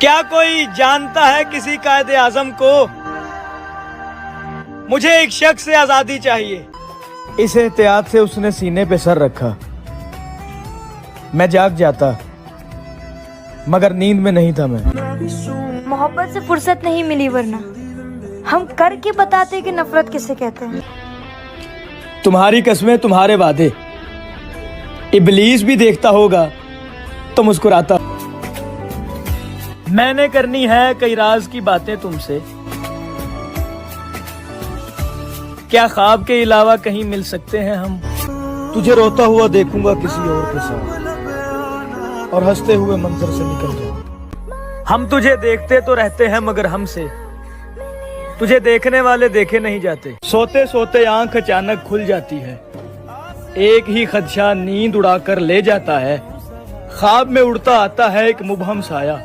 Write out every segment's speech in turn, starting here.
क्या कोई जानता है किसी कायदे आजम को? मुझे एक शख्स से आजादी चाहिए। इस एहतियात से उसने सीने पे सर रखा। मैं जाग जाता मगर नींद में नहीं था मैं। मोहब्बत से फुर्सत नहीं मिली, वरना हम करके बताते कि नफरत किसे कहते हैं। तुम्हारी कस्में, तुम्हारे वादे, इब्लीस भी देखता होगा तो मुस्कुराता। मैंने करनी है कई राज की बातें तुमसे, क्या ख्वाब के अलावा कहीं मिल सकते हैं हम? तुझे रोता हुआ देखूंगा किसी और के साथ और हंसते हुए मंजर से निकल जाऊं। हम तुझे देखते तो रहते हैं मगर हमसे तुझे देखने वाले देखे नहीं जाते। सोते सोते आंख अचानक खुल जाती है, एक ही खदशा नींद उड़ाकर ले जाता है। ख्वाब में उड़ता आता है एक मुबहम साया,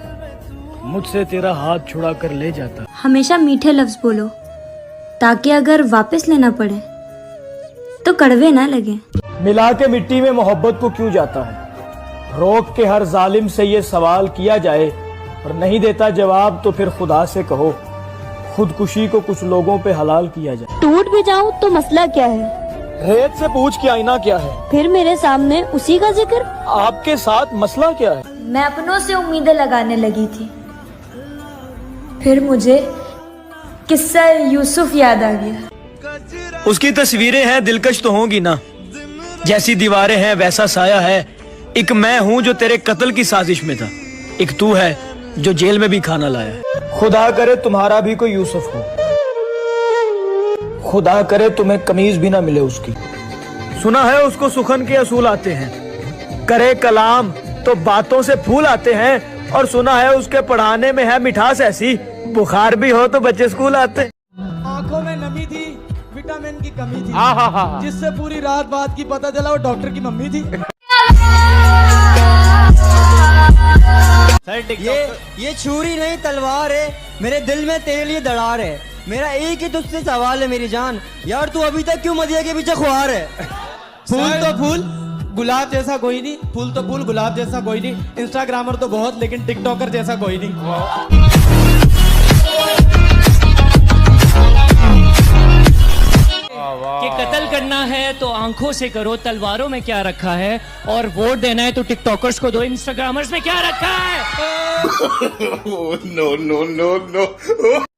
मुझसे तेरा हाथ छुड़ा कर ले जाता। हमेशा मीठे लफ्ज बोलो ताकि अगर वापस लेना पड़े तो कड़वे ना लगे। मिला के मिट्टी में मोहब्बत को क्यों जाता है? रोक के हर जालिम से ये सवाल किया जाए और नहीं देता जवाब तो फिर खुदा से कहो खुदकुशी को कुछ लोगों पे हलाल किया जाए। टूट भी जाऊं तो मसला क्या है? रेत से पूछ के आईना क्या है? फिर मेरे सामने उसी का जिक्र। आपके साथ मसला क्या है? मैं अपनों से उम्मीदें लगाने लगी थी, फिर मुझे किस्सा यूसुफ याद आ गया। उसकी तस्वीरें हैं दिलकश तो होंगी ना, जैसी दीवारें हैं वैसा साया है। एक मैं हूँ जो तेरे कत्ल की साजिश में था, एक तू है जो जेल में भी खाना लाया। खुदा करे तुम्हारा भी कोई यूसुफ हो, खुदा करे तुम्हें कमीज भी ना मिले उसकी। सुना है उसको सुखन के असूल आते हैं, करे कलाम तो बातों से फूल आते हैं। और सुना है उसके पढ़ाने में है मिठास ऐसी, बुखार भी हो तो बच्चे स्कूल आते। आंखों में नमी थी, विटामिन की कमी थी, जिससे पूरी रात बाद की पता चला वो डॉक्टर की मम्मी थी। ये छुरी नहीं तलवार है, मेरे दिल में तेरे लिए दरार है। मेरा एक ही तुझसे सवाल है मेरी जान, यार तू अभी तक क्यों मदिया के पीछे खुआर है? फूल तो फूल, गुलाब जैसा कोई नहीं। फूल तो फूल, गुलाब जैसा कोई नहीं। इंस्टाग्रामर तो बहुत, लेकिन टिकटॉकर जैसा कोई नहीं। कि कत्ल करना है तो आंखों से करो, तलवारों में क्या रखा है? और वोट देना है तो टिकटॉकर्स को दो, इंस्टाग्रामर्स में क्या रखा है? No no no no.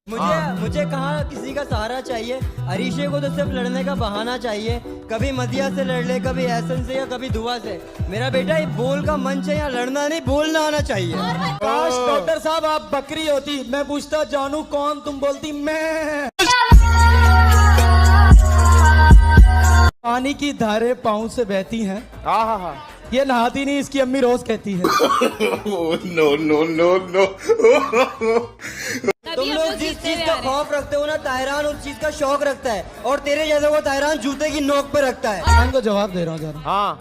मुझे कहाँ किसी का सहारा चाहिए? अरीशे को तो सिर्फ लड़ने का बहाना चाहिए। कभी मदिया से लड़ ले, कभी एहसन से या कभी दुआ से। मेरा बेटा ये बोल का मंच है, यहाँ लड़ना नहीं बोलना आना चाहिए। काश डॉक्टर साहब आप बकरी होती, मैं पूछता जानू कौन, तुम बोलती मैं। पानी की धारे पाँव से बहती हैं, ये नहाती नहीं, इसकी अम्मी रोज कहती है। No no no no. तुम लोग जिस चीज का खौफ रखते हो ना, ताहिरान उस चीज का शौक रखता है, और तेरे जैसे को ताहिरान जूते की नोक पे रखता है। इनको जवाब दे रहा हूँ जरा।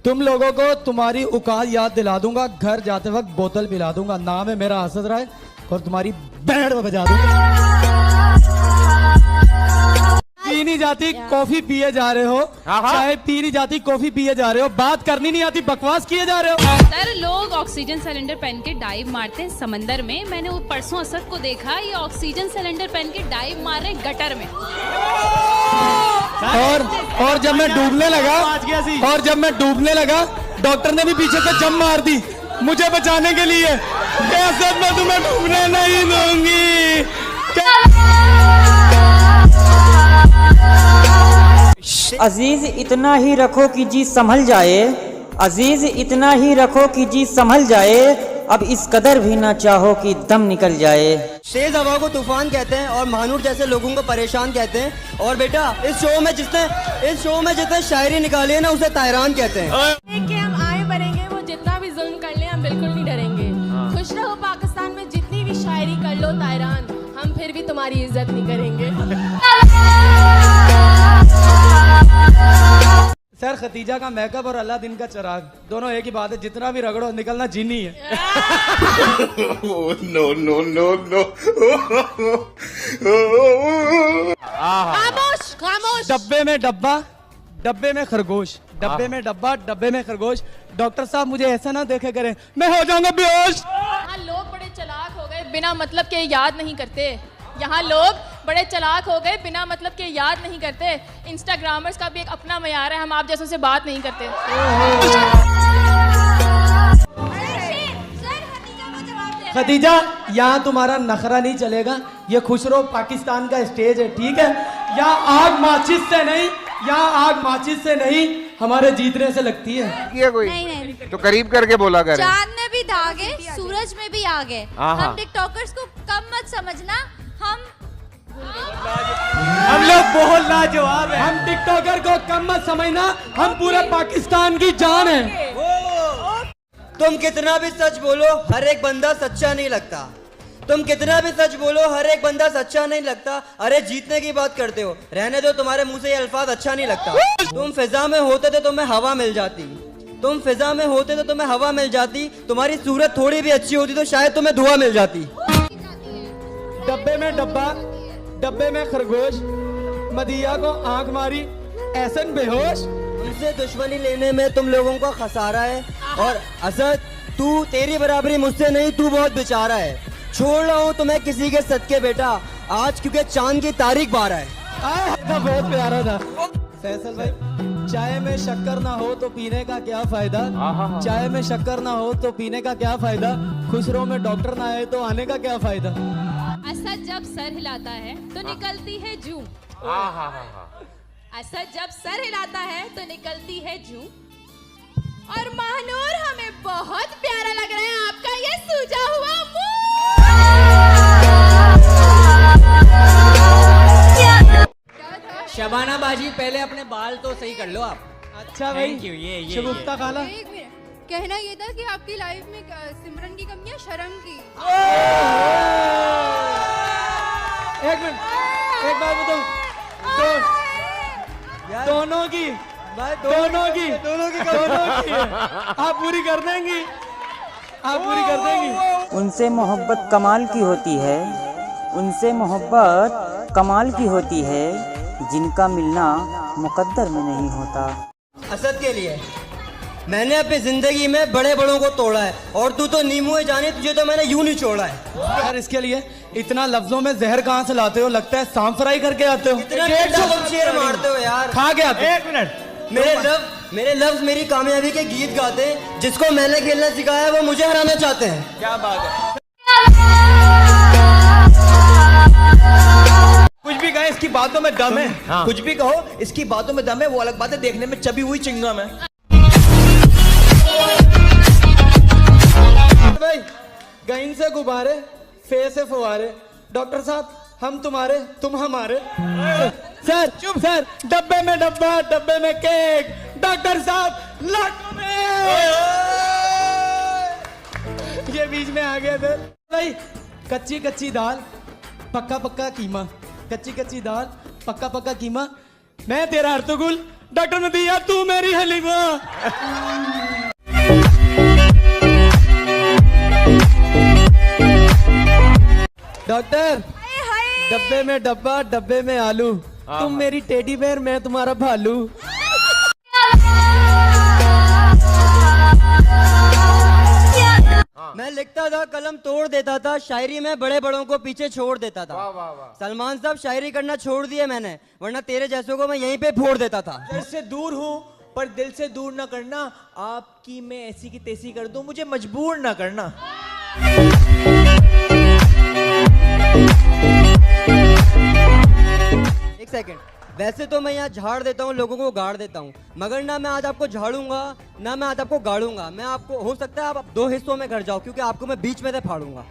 तुम लोगों को तुम्हारी औकात याद दिला दूंगा, घर जाते वक्त बोतल पिला दूंगा। नाम है मेरा असद राय और तुम्हारी बैंड में बजा दूंगा। पी नहीं जाती कॉफी पिए जा रहे हो, चाहे पी नहीं जाती कॉफी पिए जा रहे हो, बात करनी नहीं आती बकवास किए जा रहे हो। सर लोग ऑक्सीजन सिलेंडर पहन के डाइव मारते हैं समंदर में। मैंने वो परसों असद को देखा, ये ऑक्सीजन सिलेंडर पहन के डाइव मार रहे गटर में। और जब मैं डूबने लगा डॉक्टर ने भी पीछे से जम मार दी मुझे बचाने के लिए। असद मैं तुम्हें डूबने नहीं दूंगी। अजीज इतना ही रखो कि जी संभल जाए, अजीज इतना ही रखो कि जी संभल जाए, अब इस कदर भी ना चाहो कि दम निकल जाए। तेज हवा को तूफान कहते हैं और महानूर जैसे लोगों को परेशान कहते हैं। और बेटा इस शो में जितने शायरी निकाली है ना, उसे ताहिरान कहते हैं। कि हम आए बढ़ेंगे, वो जितना भी जुल्म कर ले हम बिल्कुल नहीं डरेंगे। खुश रहो पाकिस्तान में, जितनी भी शायरी कर लो ताहिरान, हम फिर भी तुम्हारी इज्जत नहीं करेंगे। सर खतीजा का मेकअप और अल्लाह दिन का चिराग दोनों एक ही बात है, जितना भी रगड़ो निकलना जीनी है। No no no no. खामोश खामोश। डब्बे में डब्बा, डब्बे में खरगोश, डब्बे में डब्बा, डब्बे में खरगोश। डॉक्टर साहब मुझे ऐसा ना देखे करें, मैं हो जाऊंगा बेहोश। लोग बड़े चलाक बिना मतलब के याद नहीं करते। यहाँ लोग बड़े चालाक हो गए, बिना मतलब के याद नहीं करते। इंस्टाग्रामर्स का भी एक अपना मयार है, हम आप जैसों से बात नहीं करते। खदीजा, यहाँ तुम्हारा नखरा नहीं चलेगा। ये खुशरो पाकिस्तान का स्टेज है, ठीक है? यहाँ आग माचिस से नहीं, यहाँ आग माचिस से नहीं, हमारे जीतने से लगती है। किया कोई नहीं तो करीब करके बोला करें। चांद में भी धागे, सूरज में भी आगे। हम टिकटॉकर्स को कम मत समझना, हम लोग बहुत लाजवाब हैं। हम टिकटॉकर को कम मत समझना, हम पूरे पाकिस्तान की जान है। तुम कितना भी सच बोलो, हर एक बंदा सच्चा नहीं लगता। तुम कितना भी सच बोलो, हर एक बंदा सच्चा नहीं लगता। अरे जीतने की बात करते हो, रहने दो, तुम्हारे मुंह से ये अल्फाज अच्छा नहीं लगता। तुम फिजा में होते तो तुम्हें हवा मिल जाती, तुम फिजा में होते तो तुम्हें हवा मिल जाती। तुम्हारी सूरत थोड़ी भी अच्छी होती तो शायद तुम्हें धुआं मिल जाती। डब्बे में डब्बा, डब्बे में खरगोश, मदिया को आंख मारी, ऐसन बेहोश। हमसे दुश्मनी लेने में तुम लोगों का खसारा है। और असद, तू तेरी बराबरी मुझसे नहीं, तू बहुत बेचारा है। छोड़ रहा हूँ तुम्हें किसी के सदके बेटा, आज क्योंकि चांद की तारीख 12 है। बहुत प्यारा था फैसल भाई। चाय में शक्कर ना हो तो पीने का क्या फायदा, चाय में शक्कर ना हो तो पीने का क्या फायदा, खुशरो में डॉक्टर ना आए तो आने का क्या फायदा। असद जब सर हिलाता है तो निकलती है जू। असद जब सर हिलाता है तो निकलती है जू। और महानूर, हमें बहुत प्यारा लग रहा है आपका ये सूजा हुआ मुंह। शबाना बाजी, पहले अपने बाल तो सही कर लो आप। अच्छा भाई, शगुफ्ता खाला। एक मिनट, कहना ये था कि आपकी लाइफ में सिमरन की कमी है शर्म की। एक मिनट, एक बात बताओ, दोनों की आप पूरी कर देंगी, आप पूरी कर देंगी। उनसे मोहब्बत कमाल की होती है, उनसे मोहब्बत कमाल की होती है, जिनका मिलना मुकद्दर में नहीं होता। असद के लिए मैंने अपनी जिंदगी में बड़े बड़ों को तोड़ा है, और तू तो नींबू है जाने, तुझे तो मैंने यूं नहीं छोड़ा है। यार इसके लिए इतना लफ्जों में जहर कहाँ से लाते हो? लगता है सांप फ्राई करके आते हो। इतना तुम शेर मारते हो यार, खा के आते हो। एक मिनट, मेरे लफ्ज मेरी कामयाबी के गीत गाते हैं। जिसको मैंने खेलना सिखाया वो मुझे हराना चाहते हैं। क्या बात है। कुछ भी कहे, इसकी बातों में दम है। हाँ। कुछ भी कहो, इसकी बातों में दम है। वो अलग बात है, देखने में चबी हुई चिंगम है। भाई गईन से गुब्बारे, फे से फुवारे, डॉक्टर साहब हम तुम्हारे, तुम हमारे। सर चुप सर, डब्बे में डब्बा, डब्बे में केक, डॉक्टर साहब लाटू में। ये बीच में आ गया सर। भाई कच्ची कच्ची दाल, पक्का पक्का कीमा, कच्ची कच्ची दाल, पक्का पक्का कीमा। मैं तेरा अर्तुगुल, डॉक्टर नदिया तू मेरी हलीमा। डॉक्टर, डब्बे में डब्बा, डब्बे में आलू, तुम मेरी टेडी बेयर, मैं तुम्हारा भालू। मैं लिखता था, कलम तोड़ देता था, शायरी में बड़े बड़ों को पीछे छोड़ देता था। सलमान साहब, शायरी करना छोड़ दिया मैंने, वरना तेरे जैसों को मैं यहीं पे फोड़ देता था। दिल से दूर हूँ पर दिल से दूर ना करना, आपकी मैं ऐसी की तैसी कर दूं, मुझे मजबूर ना करना। एक सेकंड, वैसे तो मैं यहाँ झाड़ देता हूँ, लोगों को गाड़ देता हूँ, मगर ना मैं आज आपको झाड़ूंगा, ना मैं आज आपको गाड़ूंगा। मैं आपको, हो सकता है आप 2 हिस्सों में घर जाओ, क्योंकि आपको मैं बीच में से फाड़ूंगा।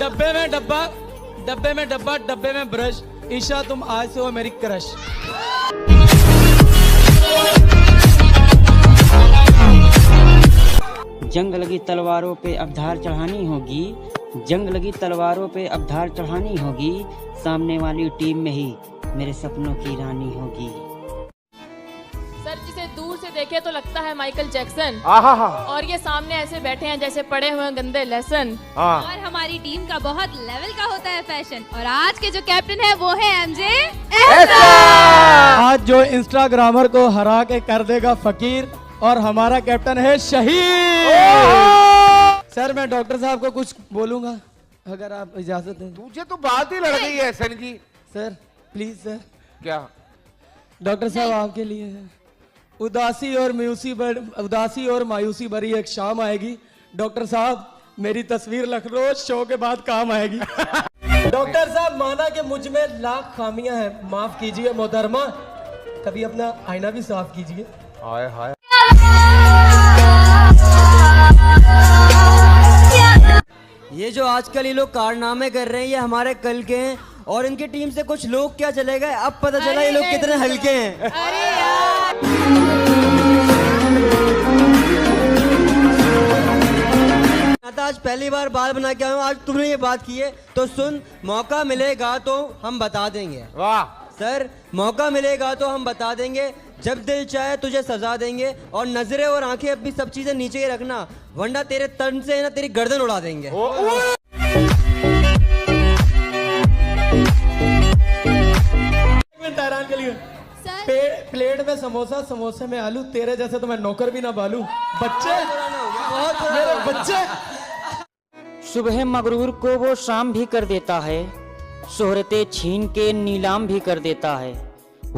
डब्बे में डब्बा, डब्बे में डब्बा, डब्बे में ब्रश, ईशा तुम आज से हो मेरी क्रश। जंग लगी तलवारों पे अब धार चढ़ानी होगी, जंग लगी तलवारों पे अब धार चढ़ानी होगी, सामने वाली टीम में ही मेरे सपनों की रानी होगी। सर जिसे दूर से देखे तो लगता है माइकल जैक्सन, और ये सामने ऐसे बैठे हैं जैसे पड़े हुए हैं गंदे लेसन। और हमारी टीम का बहुत लेवल का होता है फैशन, और आज के जो कैप्टन है वो है एमजे। आज जो इंस्टाग्रामर को हरा के कर देगा फकीर, और हमारा कैप्टन है शहीद। सर मैं डॉक्टर साहब को कुछ बोलूंगा अगर आप इजाजत दें। तुझे तो बात ही लड़ गई है सन की। Sir please sir. क्या? डॉक्टर साहब आपके लिए है। उदासी और मायूसी भरी एक शाम आएगी। डॉक्टर साहब मेरी तस्वीर लखनऊ शो के बाद काम आएगी। डॉक्टर साहब माना कि मुझ में लाख खामियां हैं, माफ कीजिए मोहतरमा, कभी अपना आईना भी साफ कीजिए। हाय हाय। ये जो आजकल ये लोग कारनामे कर रहे हैं ये हमारे कल के हैं, और इनकी टीम से कुछ लोग क्या चले गए, अब पता चला ये लोग कितने हल्के हैं। अरे यार मैं तो आज पहली बार बाल बना के आया हूँ, आज तुमने ये बात की है तो सुन, मौका मिलेगा तो हम बता देंगे। वाह सर मौका मिलेगा तो हम बता देंगे, जब दिल चाहे तुझे सजा देंगे, और नजरें और आंखें अपनी सब चीजें नीचे ही रखना, वरना तेरे तन से ना तेरी गर्दन उड़ा देंगे। हैरान के लिए प्लेट में समोसा, समोसे में आलू, तेरे जैसे तो मैं नौकर भी ना बालू। बच्चे मेरे बच्चे। सुबह मगरूर को वो शाम भी कर देता है, शोहरतें छीन के नीलाम भी कर देता है।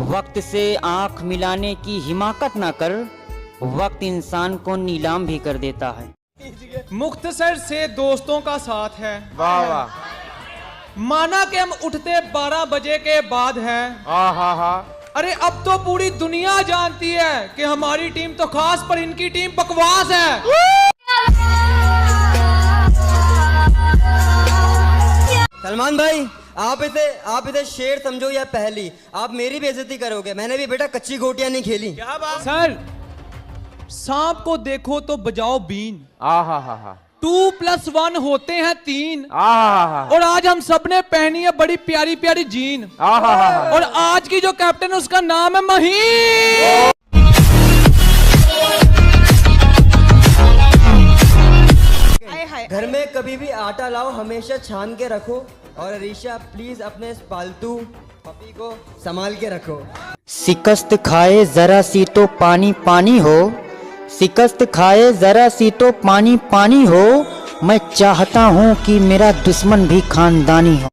वक्त से आंख मिलाने की हिमाकत ना कर, वक्त इंसान को नीलाम भी कर देता है। मुख्तसर से दोस्तों का साथ है। वाह वाह। माना कि हम उठते 12 बजे के बाद हैं। अरे अब तो पूरी दुनिया जानती है कि हमारी टीम तो खास पर इनकी टीम बकवास है। सलमान भाई आप इसे शेर समझो या पहली, आप मेरी बेइज्जती करोगे। मैंने भी बेटा कच्ची गोटियां नहीं खेली। क्या बात? सर सांप को देखो तो बजाओ बीन। 2+1 होते हैं 3। और आज हम सबने पहनी है बड़ी प्यारी प्यारी जीन। और आज की जो कैप्टन है उसका नाम है महीन। घर में कभी भी आटा लाओ हमेशा छान के रखो, और अरीशा प्लीज अपने इस पालतू पपी को संभाल के रखो। शिकस्त खाए जरा सी तो पानी पानी हो, शिकस्त खाए जरा सी तो पानी पानी हो, मैं चाहता हूँ कि मेरा दुश्मन भी खानदानी हो।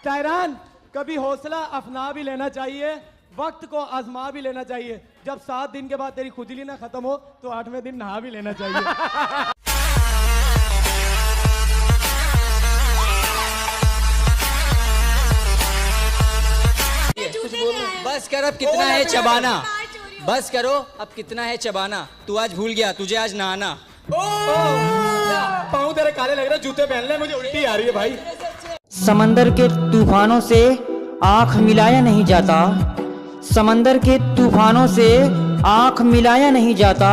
टायरान कभी हौसला अफना भी लेना चाहिए, वक्त को आजमा भी लेना चाहिए। जब 7 दिन के बाद तेरी खुजली ना खत्म हो तो 8वें दिन नहा भी लेना चाहिए। बस कर, अब कितना है चबाना, बस करो अब कितना है चबाना। तू आज भूल गया, तुझे आज नहाना। पाँव तेरे काले लग रहे, जूते पहन ले, मुझे उल्टी आ रही है भाई। समंदर के तूफानों से आंख मिलाया नहीं जाता, समंदर के तूफानों से आंख मिलाया नहीं जाता,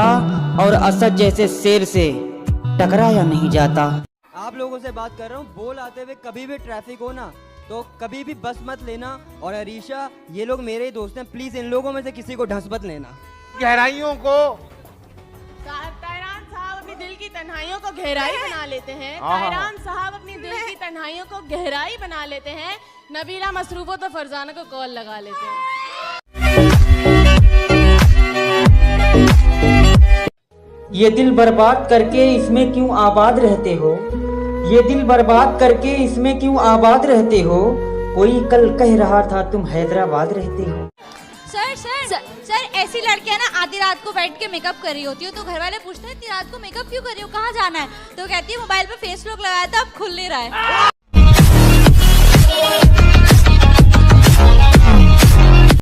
और असद जैसे शेर से टकराया नहीं जाता। आप लोगों से बात कर रहा हूँ, बोल आते हुए कभी भी ट्रैफिक हो ना तो कभी भी बस मत लेना। और अरीशा ये लोग मेरे ही दोस्त हैं, प्लीज इन लोगों में से किसी को ढंस मत लेना। गहराइयों को तायरान साहब अपनी दिल की तन्हाइयों को गहराई बना लेते हैं। तायरान साहब अपनी दिल की तन्हाइयों को गहराई बना लेते हैं। नबीला मसरूफ हो तो फरजाना को कॉल लगा लेते हैं। ये दिल बर्बाद करके इसमें क्यों आबाद रहते हो, ये दिल बर्बाद करके इसमें क्यों आबाद रहते हो, कोई कल कह रहा था तुम हैदराबाद रहते हो। सर ऐसी लड़कियां ना आधी रात को बैठ के मेकअप कर रही होती हो, तो घर वाले पूछते हैं इतनी रात को मेकअप क्यों कर रही हो, कहाँ जाना है, तो कहती है मोबाइल पे फेस लॉक लगाया था अब खुल नहीं रहा है।